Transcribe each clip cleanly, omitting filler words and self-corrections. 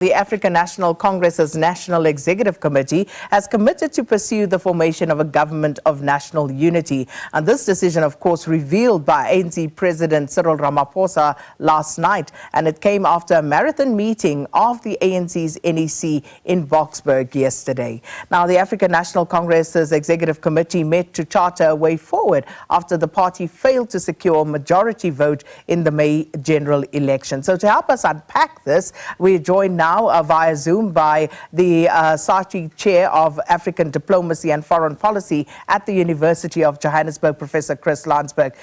The African National Congress's National Executive Committee has committed to pursue the formation of a government of national unity. And this decision, of course, revealed by ANC President Cyril Ramaphosa last night. And it came after a marathon meeting of the ANC's NEC in Boksburg yesterday. Now, the African National Congress's Executive Committee met to charter a way forward after the party failed to secure a majority vote in the May general election. So to help us unpack this, we're joined now via Zoom by the SARChI Chair of African Diplomacy and Foreign Policy at the University of Johannesburg, Professor Chris Landsberg.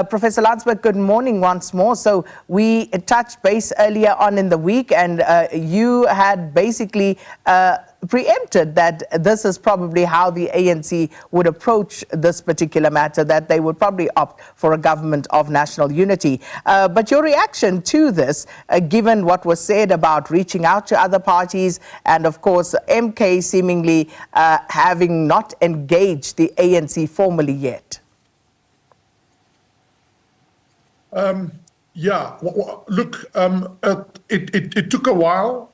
Professor Landsberg, good morning once more. So we touched base earlier on in the week, and you had basically preempted that this is probably how the ANC would approach this particular matter, that they would probably opt for a government of national unity. But your reaction to this, given what was said about reaching out to other parties and, of course, MK seemingly having not engaged the ANC formally yet? Look, it took a while.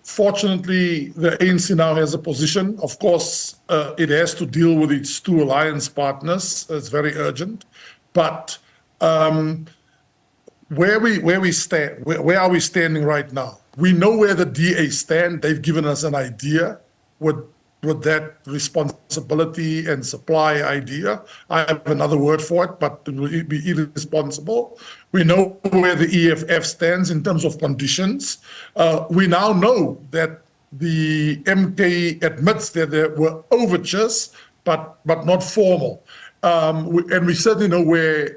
Fortunately, the ANC now has a position. Of course, it has to deal with its two alliance partners. It's very urgent. But where we stand, where are we standing right now? We know where the DA stand. They've given us an idea with that responsibility and supply idea. I have another word for it, but it would be irresponsible. We know where the EFF stands in terms of conditions. We now know that the MK admits that there were overtures, but not formal. And we certainly know where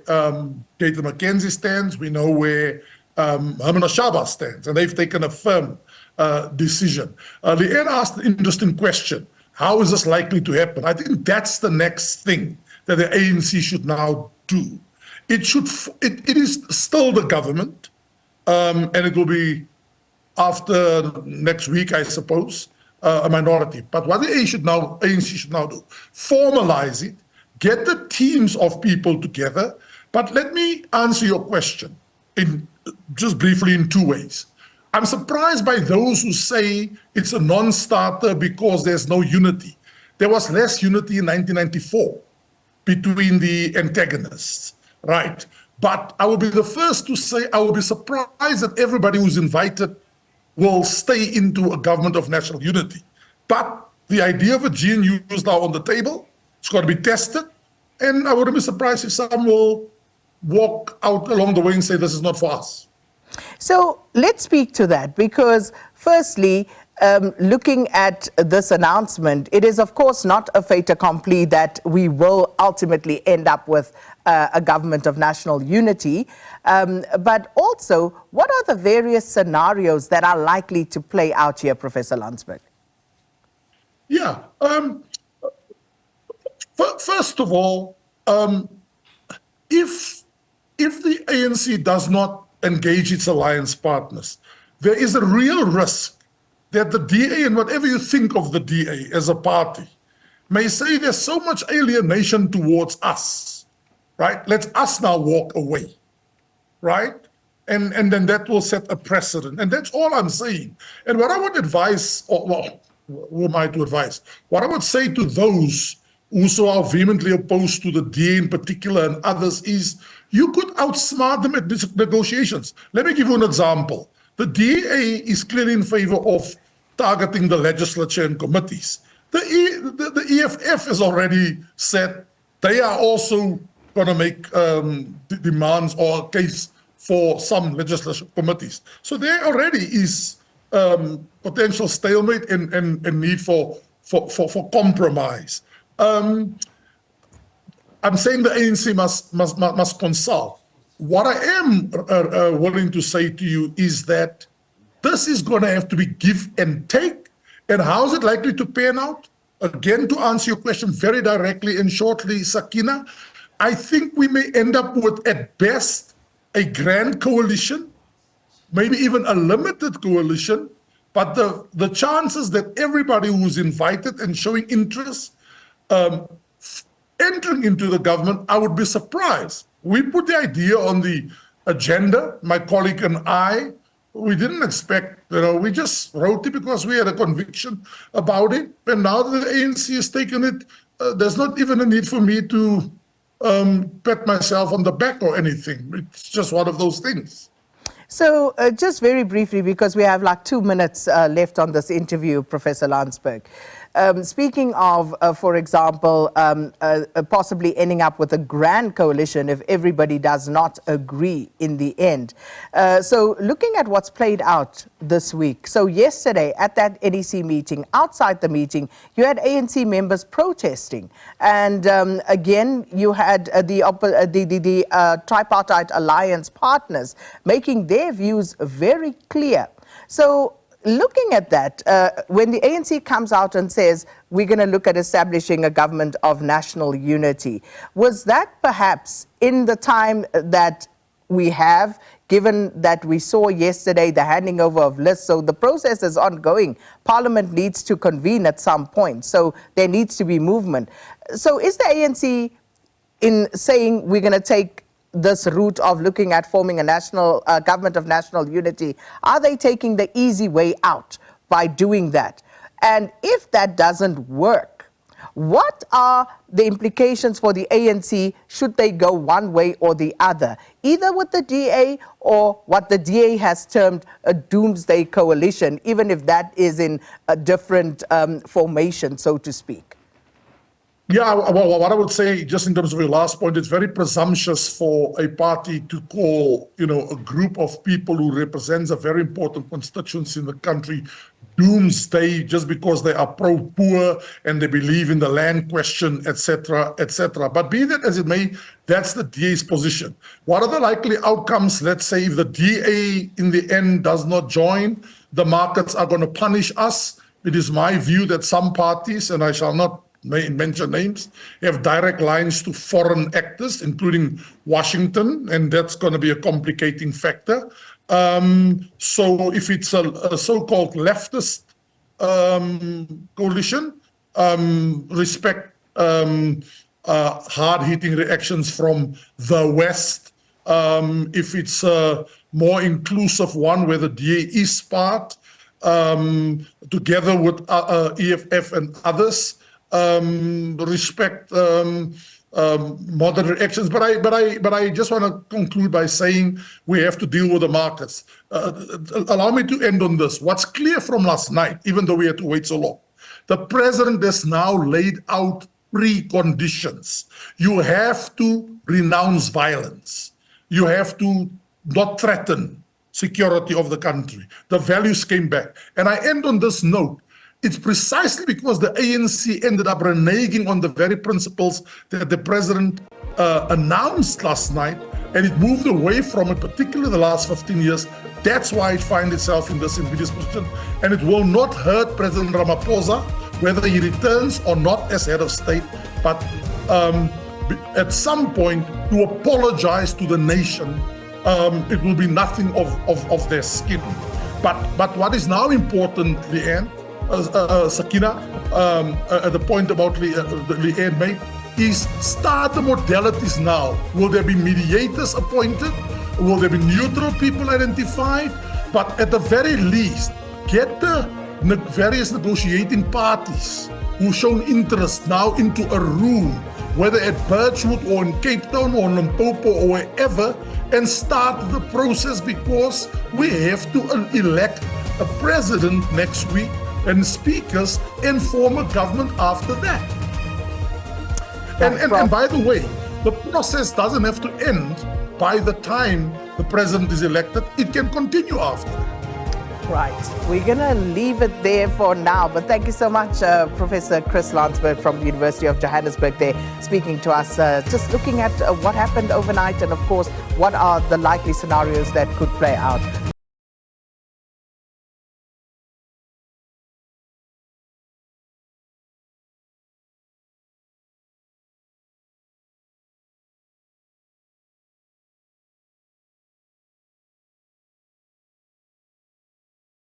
Gator McKenzie stands. We know where Herman Ashaba stands, and they've taken a firm decision. Leanne asked an interesting question. How is this likely to happen? I think that's the next thing that the ANC should now do. It is still the government, and it will be after next week, I suppose, a minority. But what the ANC should now do, formalize it, get the teams of people together. But let me answer your question just briefly in two ways. I'm surprised by those who say it's a non-starter because there's no unity. There was less unity in 1994 between the antagonists, right? But I will be the first to say I will be surprised that everybody who's invited will stay into a government of national unity. But the idea of a GNU is now on the table. It's got to be tested. And I wouldn't be surprised if some will walk out along the way and say this is not for us. So let's speak to that, because firstly, looking at this announcement, it is of course not a fait accompli that we will ultimately end up with a government of national unity. But also, what are the various scenarios that are likely to play out here, Professor Landsberg? Yeah. First of all, if the ANC does not engage its alliance partners, there is a real risk that the DA, and whatever you think of the DA as a party, may say there's so much alienation towards us, right? Let us now walk away, right? And then that will set a precedent. And that's all I'm saying. And what I would advise, who am I to advise? What I would say to those who so are vehemently opposed to the DA in particular and others is, you could outsmart them at these negotiations. Let me give you an example. The DA is clearly in favor of targeting the legislature and committees. The EFF has already said they are also going to make demands or a case for some legislative committees. So there already is potential stalemate and need for compromise. I'm saying the ANC must consult. What I am willing to say to you is that this is going to have to be give and take. And how is it likely to pan out? Again, to answer your question very directly and shortly, Sakina, I think we may end up with, at best, a grand coalition, maybe even a limited coalition. But the chances that everybody who's invited and showing interest entering into the government, I would be surprised. We put the idea on the agenda, my colleague and I, We didn't expect, we just wrote it because we had a conviction about it. And now that the ANC has taken it, there's not even a need for me to pat myself on the back or anything. It's just one of those things. So just very briefly, because we have like 2 minutes left on this interview, Professor Landsberg. Speaking of, for example, possibly ending up with a grand coalition if everybody does not agree in the end. So looking at what's played out this week. So yesterday at that NEC meeting, outside the meeting, you had ANC members protesting. And again, you had the tripartite alliance partners making their views very clear. So looking at that, when the ANC comes out and says, we're going to look at establishing a government of national unity, was that perhaps in the time that we have, given that we saw yesterday the handing over of lists, so the process is ongoing. Parliament needs to convene at some point, so there needs to be movement. So is the ANC, in saying we're going to take this route of looking at forming a national government of national unity, are they taking the easy way out by doing that? And if that doesn't work, what are the implications for the ANC should they go one way or the other, either with the DA or what the DA has termed a doomsday coalition, even if that is in a different formation, so to speak? Yeah, well, what I would say, just in terms of your last point, it's very presumptuous for a party to call, a group of people who represents a very important constituency in the country doomsday just because they are pro-poor and they believe in the land question, etc., etc. But be that as it may, that's the DA's position. What are the likely outcomes? Let's say if the DA in the end does not join, the markets are going to punish us. It is my view that some parties, and I shall not mention names, have direct lines to foreign actors, including Washington, and that's going to be a complicating factor. So if it's a so-called leftist coalition, respect hard-hitting reactions from the West. If it's a more inclusive one where the DA is part, together with EFF and others, respect moderate actions, but I just want to conclude by saying we have to deal with the markets. Allow me to end on this. What's clear from last night, even though we had to wait so long, the president has now laid out preconditions. You have to renounce violence. You have to not threaten security of the country. The values came back. And I end on this note. It's precisely because the ANC ended up reneging on the very principles that the president announced last night, and it moved away from it, particularly the last 15 years. That's why it finds itself in this invidious position. And it will not hurt President Ramaphosa, whether he returns or not as head of state, but at some point to apologize to the nation. It will be nothing of their skin. But what is now important, Leanne, Sakina, at the point about Leanne made, is start the modalities now. Will there be mediators appointed? Will there be neutral people identified? But at the very least, get the various negotiating parties who shown interest now into a room, whether at Birchwood or in Cape Town or Limpopo or wherever, and start the process, because we have to elect a president next week and speakers and form a government after that. And by the way, the process doesn't have to end by the time the president is elected. It can continue after that. Right. We're going to leave it there for now. But thank you so much, Professor Chris Landsberg from the University of Johannesburg there, speaking to us, just looking at what happened overnight and, of course, what are the likely scenarios that could play out.